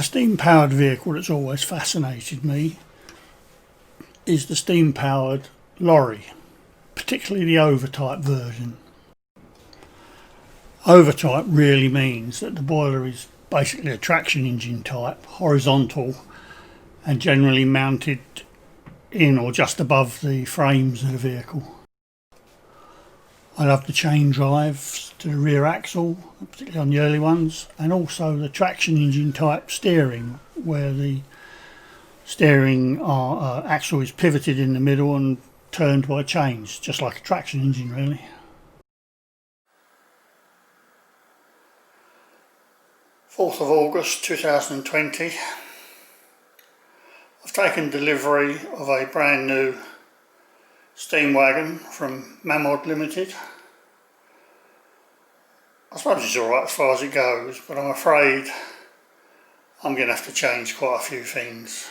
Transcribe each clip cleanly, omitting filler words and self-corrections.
A steam-powered vehicle that's always fascinated me is the steam-powered lorry, particularly the overtype version. Overtype really means that the boiler is basically a traction engine type, horizontal and generally mounted in or just above the frames of the vehicle. I love the chain drives to the rear axle, particularly on the early ones, and also the traction engine type steering, where the steering axle is pivoted in the middle and turned by chains, just like a traction engine really. Fourth of August 2020. I've taken delivery of a brand new steam wagon from Mammod Limited. I suppose it's alright as far as it goes, but I'm afraid I'm going to have to change quite a few things.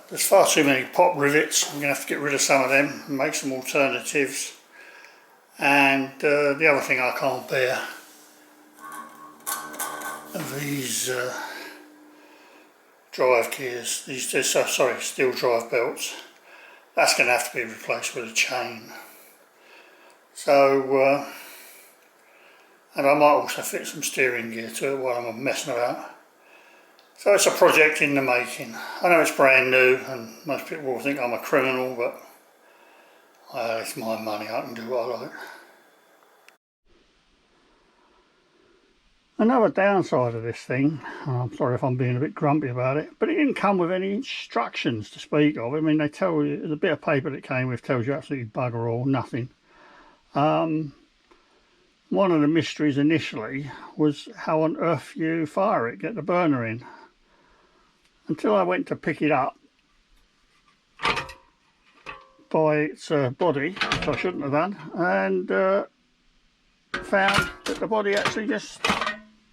There's far too many pop rivets. I'm going to have to get rid of some of them and make some alternatives. And the other thing I can't bear are these drive gears, steel drive belts. That's going to have to be replaced with a chain. So, and I might also fit some steering gear to it while I'm messing about. So it's a project in the making. I know it's brand new and most people will think I'm a criminal, but it's my money, I can do what I like. Another downside of this thing, and I'm sorry if I'm being a bit grumpy about it, but it didn't come with any instructions to speak of. I mean, they tell you, the bit of paper that it came with tells you absolutely bugger all, nothing. One of the mysteries initially was how on earth you fire it, get the burner in. Until I went to pick it up by its body, which I shouldn't have done, and found that the body actually just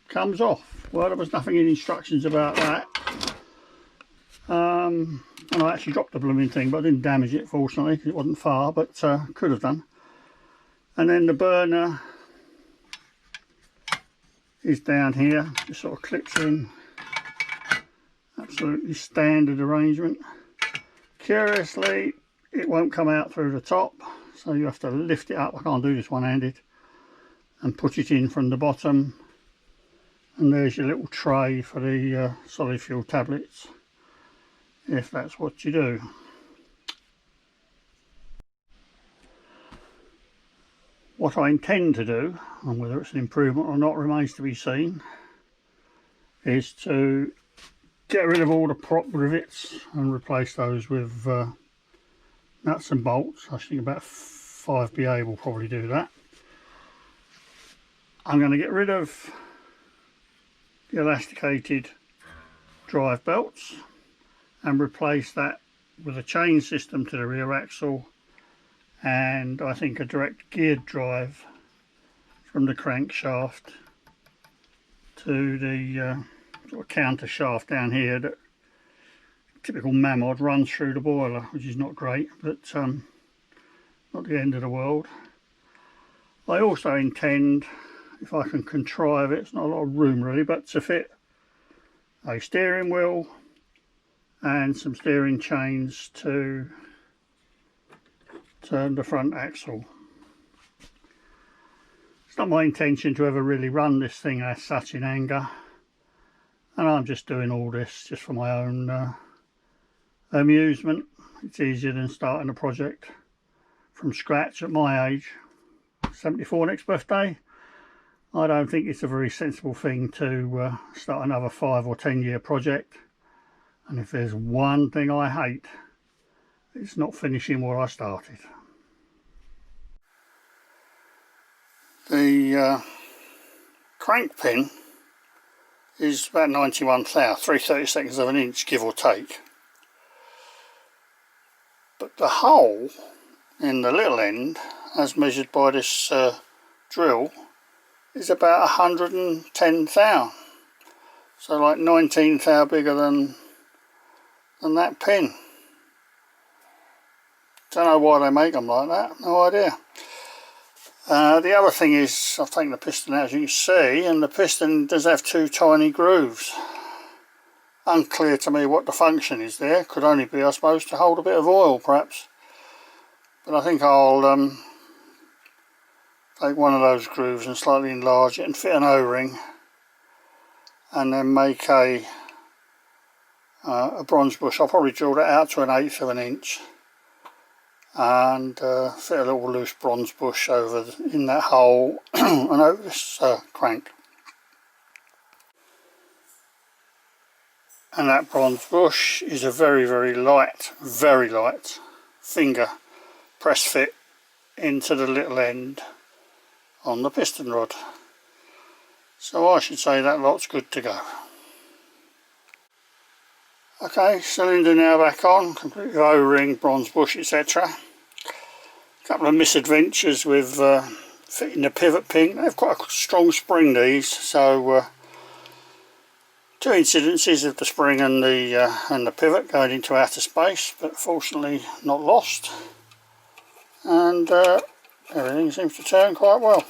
comes off. Well, there was nothing in instructions about that. And I actually dropped the blooming thing, but I didn't damage it, fortunately, because it wasn't far, but could have done. And then the burner is down here, just sort of clips in. Absolutely standard arrangement. Curiously, it won't come out through the top, so you have to lift it up. I can't do this one-handed, and put it in from the bottom. And there's your little tray for the solid fuel tablets, if that's what you do. What I intend to do, and whether it's an improvement or not remains to be seen, is to get rid of all the prop rivets and replace those with nuts and bolts. I think about 5BA will probably do that. I'm going to get rid of the elasticated drive belts and replace that with a chain system to the rear axle, and I think a direct geared drive from the crankshaft to the sort of counter shaft down here that typical Mammod runs through the boiler, which is not great, but not the end of the world. I also intend, if I can contrive it, it's not a lot of room really, but to fit a steering wheel and some steering chains to turn the front axle. It's not my intention to ever really run this thing as such in anger, and I'm just doing all this just for my own amusement. It's easier than starting a project from scratch at my age. 74 next birthday. I don't think it's a very sensible thing to start another 5 or 10 year project, and if there's one thing I hate, it's not finishing what I started. The crank pin is about 91 thou, 3/32 of an inch, give or take. But the hole in the little end, as measured by this drill, is about 110 thou. So like 19 thou bigger than that pin. Don't know why they make them like that, no idea. The other thing is, I've taken the piston out as you can see, and the piston does have two tiny grooves. Unclear to me what the function is there. Could only be, I suppose, to hold a bit of oil perhaps. But I think I'll take one of those grooves and slightly enlarge it and fit an O-ring, and then make a bronze bush. I'll probably drill that out to 1/8 of an inch and fit a little loose bronze bush over in that hole and over this crank. And that bronze bush is a very light finger press fit into the little end on the piston rod. So I should say that lot's good to go. Okay, cylinder now back on, complete O-ring, bronze bush, etc. A couple of misadventures with fitting the pivot pin. They have quite a strong spring, these, so two incidences of the spring and the pivot going into outer space, but fortunately not lost, and everything seems to turn quite well.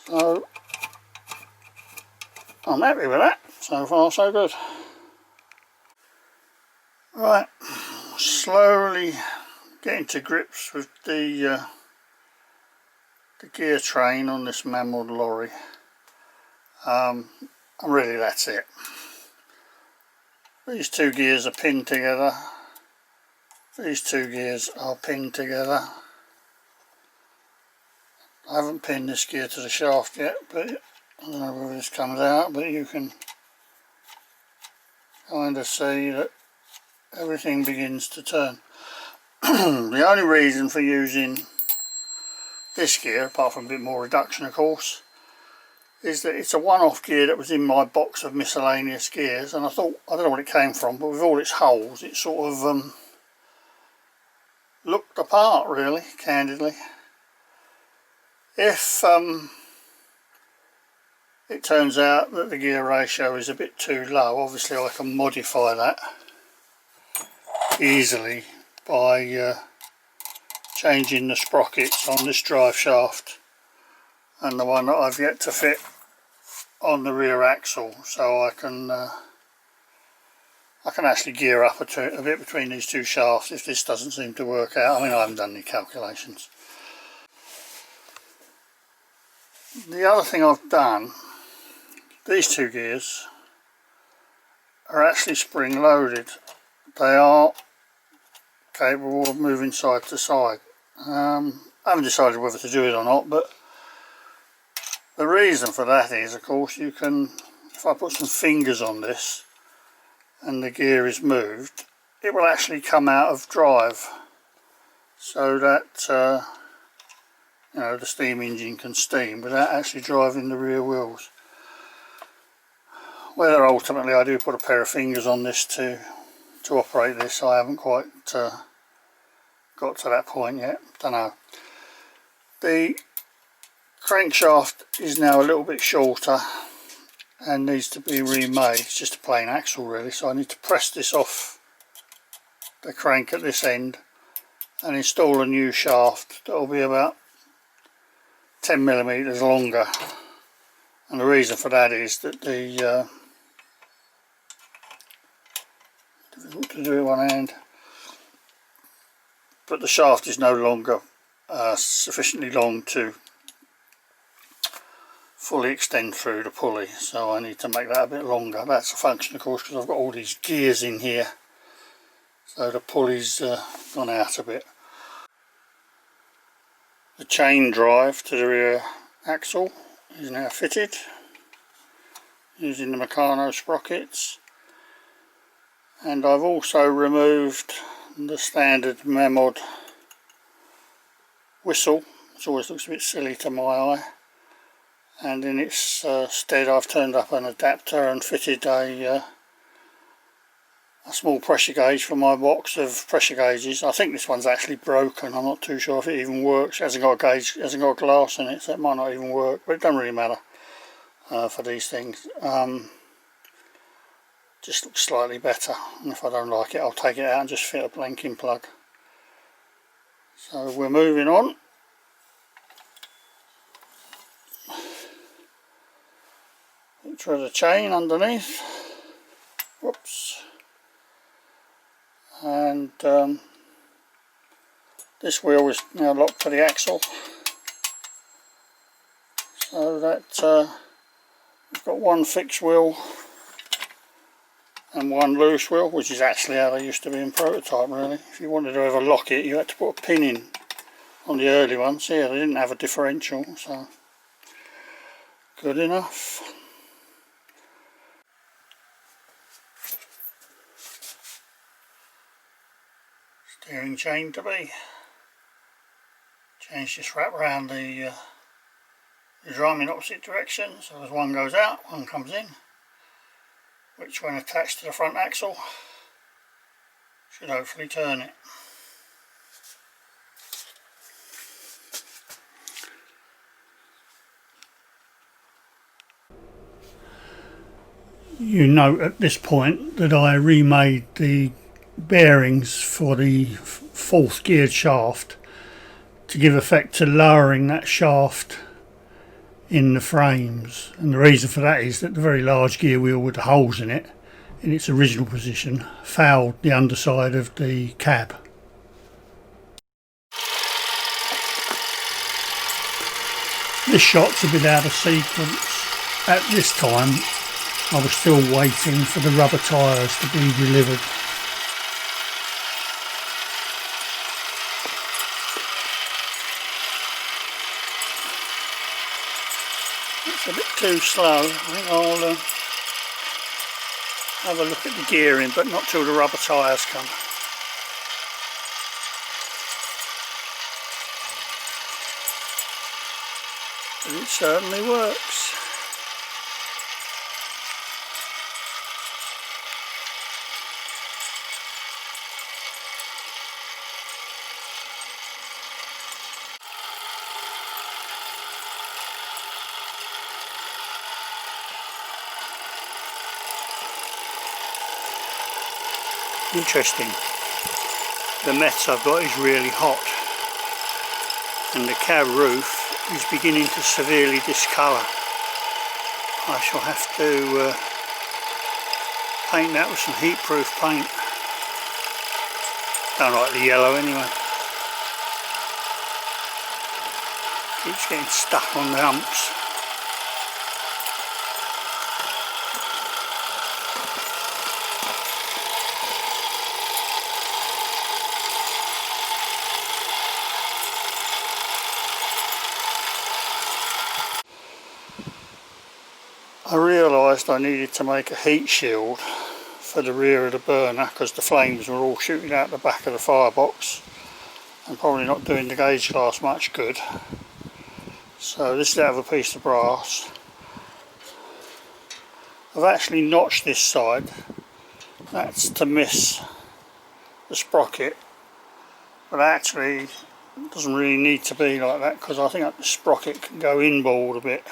So I'm happy with that. So far so good. Right, slowly getting to grips with the gear train on this Mammod lorry. And really that's it. These two gears are pinned together. These two gears are pinned together. I haven't pinned this gear to the shaft yet, but I don't know whether this comes out, but you can kind of see that everything begins to turn. The only reason for using this gear, apart from a bit more reduction of course, is that it's a one-off gear that was in my box of miscellaneous gears, and I thought, I don't know what it came from, but with all its holes it sort of looked the part really, candidly. If it turns out that the gear ratio is a bit too low, obviously I can modify that easily by changing the sprockets on this drive shaft and the one that I've yet to fit on the rear axle, so I can actually gear up a bit between these two shafts if this doesn't seem to work out. I mean, I haven't done any calculations. The other thing I've done, these two gears are actually spring loaded. They are capable of moving side to side. I haven't decided whether to do it or not, but the reason for that is, of course, you can, if I put some fingers on this and the gear is moved, it will actually come out of drive, so that you know, the steam engine can steam without actually driving the rear wheels. Whether ultimately I do put a pair of fingers on this to operate this, I haven't quite got to that point yet. Don't know. The crankshaft is now a little bit shorter and needs to be remade. It's just a plain axle really, so I need to press this off the crank at this end and install a new shaft that will be about 10mm longer. And the reason for that is that the difficult to do it one hand, but the shaft is no longer sufficiently long to fully extend through the pulley, so I need to make that a bit longer. That's a function, of course, because I've got all these gears in here, so the pulley's gone out a bit. The chain drive to the rear axle is now fitted using the Meccano sprockets, and I've also removed the standard Mammod whistle, which always looks a bit silly to my eye, and in its stead I've turned up an adapter and fitted a small pressure gauge for my box of pressure gauges. I think this one's actually broken. I'm not too sure if it even works. It hasn't got a gauge, it hasn't got glass in it, so it might not even work, but it doesn't really matter for these things. Just looks slightly better, and if I don't like it I'll take it out and just fit a blanking plug. So we're moving on. which was a chain underneath. Whoops. And this wheel is now locked to the axle, so that we've got one fixed wheel and one loose wheel, which is actually how they used to be in prototype really. If you wanted to ever lock it, you had to put a pin in on the early ones. Here they didn't have a differential, so good enough. Steering chain to be. Chains just wrap around the drum in opposite directions, so as one goes out, one comes in, which when attached to the front axle should hopefully turn it. You note at this point that I remade the bearings for the fourth geared shaft to give effect to lowering that shaft in the frames, and the reason for that is that the very large gear wheel with the holes in it in its original position fouled the underside of the cab. This shot's a bit out of sequence. At this time I was still waiting for the rubber tyres to be delivered. It's a bit too slow. I think I'll have a look at the gearing, but not till the rubber tyres come. But it certainly works. Interesting, the mess I've got is really hot and the cab roof is beginning to severely discolour. I shall have to paint that with some heat proof paint. Don't like the yellow anyway. Keeps getting stuck on the humps. I realised I needed to make a heat shield for the rear of the burner because the flames were all shooting out the back of the firebox and probably not doing the gauge glass much good. So this is out of a piece of brass. I've actually notched this side. That's to miss the sprocket, but actually it doesn't really need to be like that because I think the sprocket can go inboard a bit.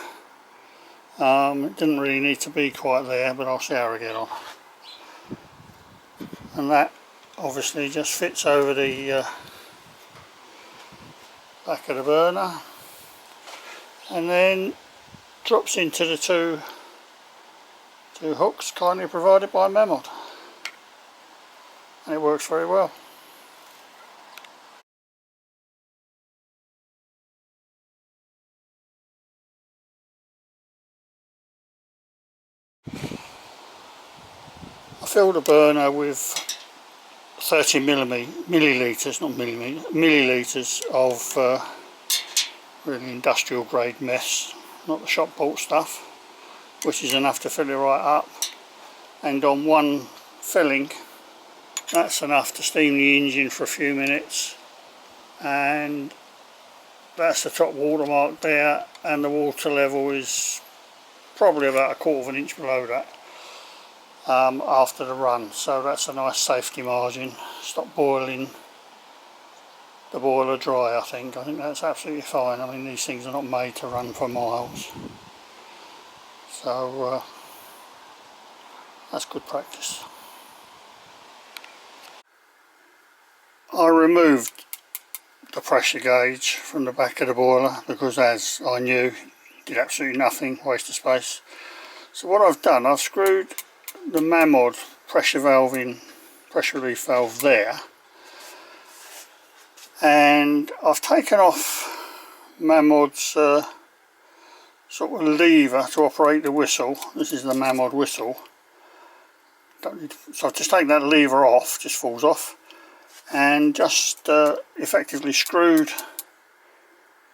It didn't really need to be quite there, but I'll see how I get on. And that obviously just fits over the back of the burner and then drops into the two hooks kindly provided by Mammod, and it works very well. I filled the burner with 30 millilitres, not millimetres, millilitres of really industrial grade mess, not the shop bought stuff, which is enough to fill it right up. And on one filling, that's enough to steam the engine for a few minutes, and that's the top water mark there, and the water level is probably about 1/4 of an inch below that. After the run, so that's a nice safety margin. Stop boiling the boiler dry. I think that's absolutely fine. I mean, these things are not made to run for miles, so that's good practice. I removed the pressure gauge from the back of the boiler because, as I knew, it did absolutely nothing, waste of space. So what I've done, I've screwed the Mammod pressure relief valve there, and I've taken off Mammod's sort of lever to operate the whistle. This is the Mammod whistle. So I've just taken that lever off, just falls off, and just effectively screwed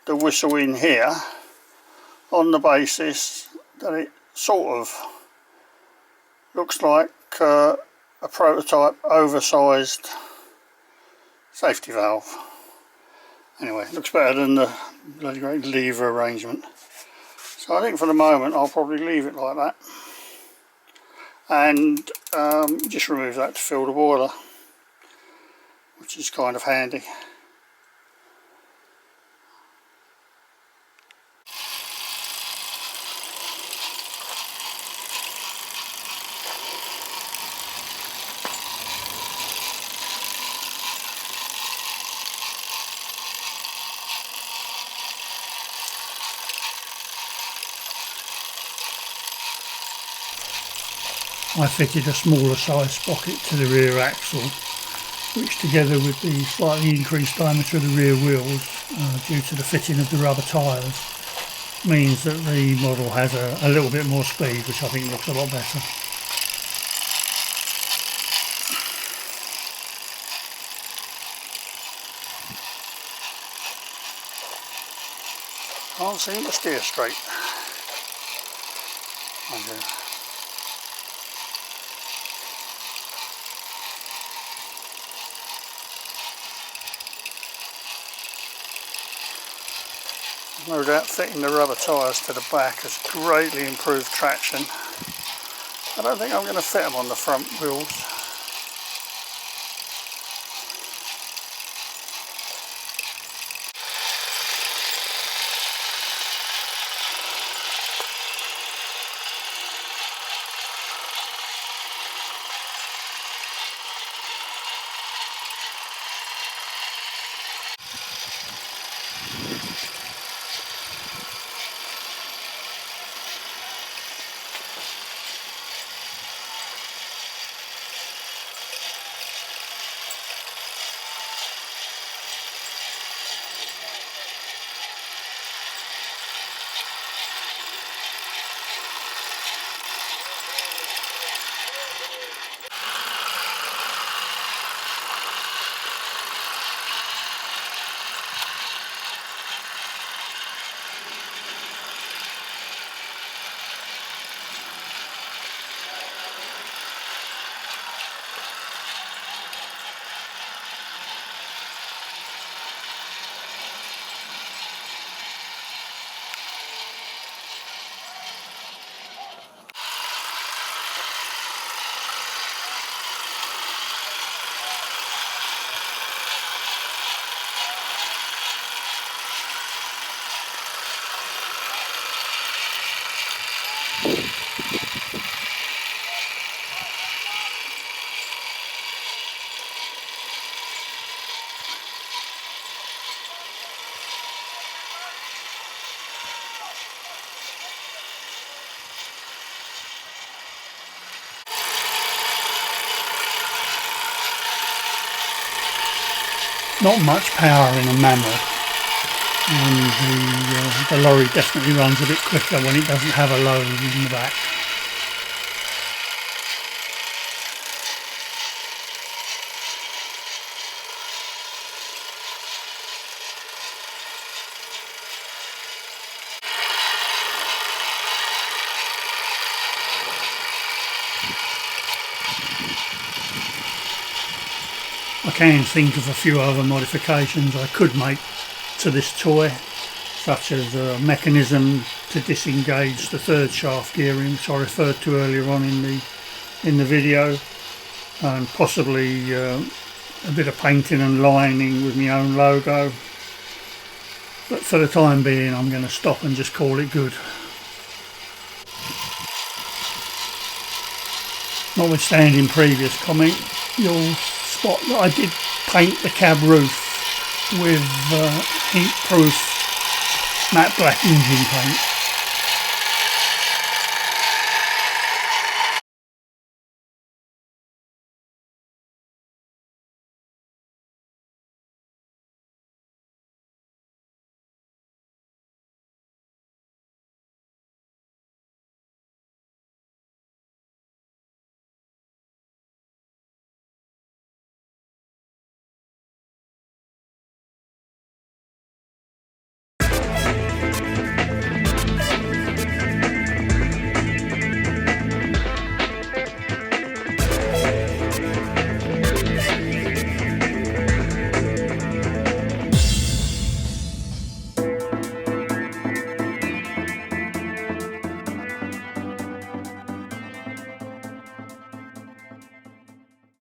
the whistle in here on the basis that it sort of looks like a prototype oversized safety valve. Anyway, it looks better than the bloody great lever arrangement. So I think for the moment I'll probably leave it like that, and just remove that to fill the boiler, which is kind of handy. I fitted a smaller size sprocket to the rear axle, which together with the slightly increased diameter of the rear wheels due to the fitting of the rubber tyres means that the model has a little bit more speed, which I think looks a lot better. Can't seem to steer straight. Okay. No doubt fitting the rubber tyres to the back has greatly improved traction. I don't think I'm going to fit them on the front wheels. Not much power in a Mammod, and the lorry definitely runs a bit quicker when it doesn't have a load in the back. I can think of a few other modifications I could make to this toy, such as a mechanism to disengage the third shaft gearing, which I referred to earlier on in the video, and possibly a bit of painting and lining with my own logo. But for the time being I'm going to stop and just call it good. Notwithstanding previous comment, you'll spot that I did paint the cab roof with heat-proof matte black engine paint.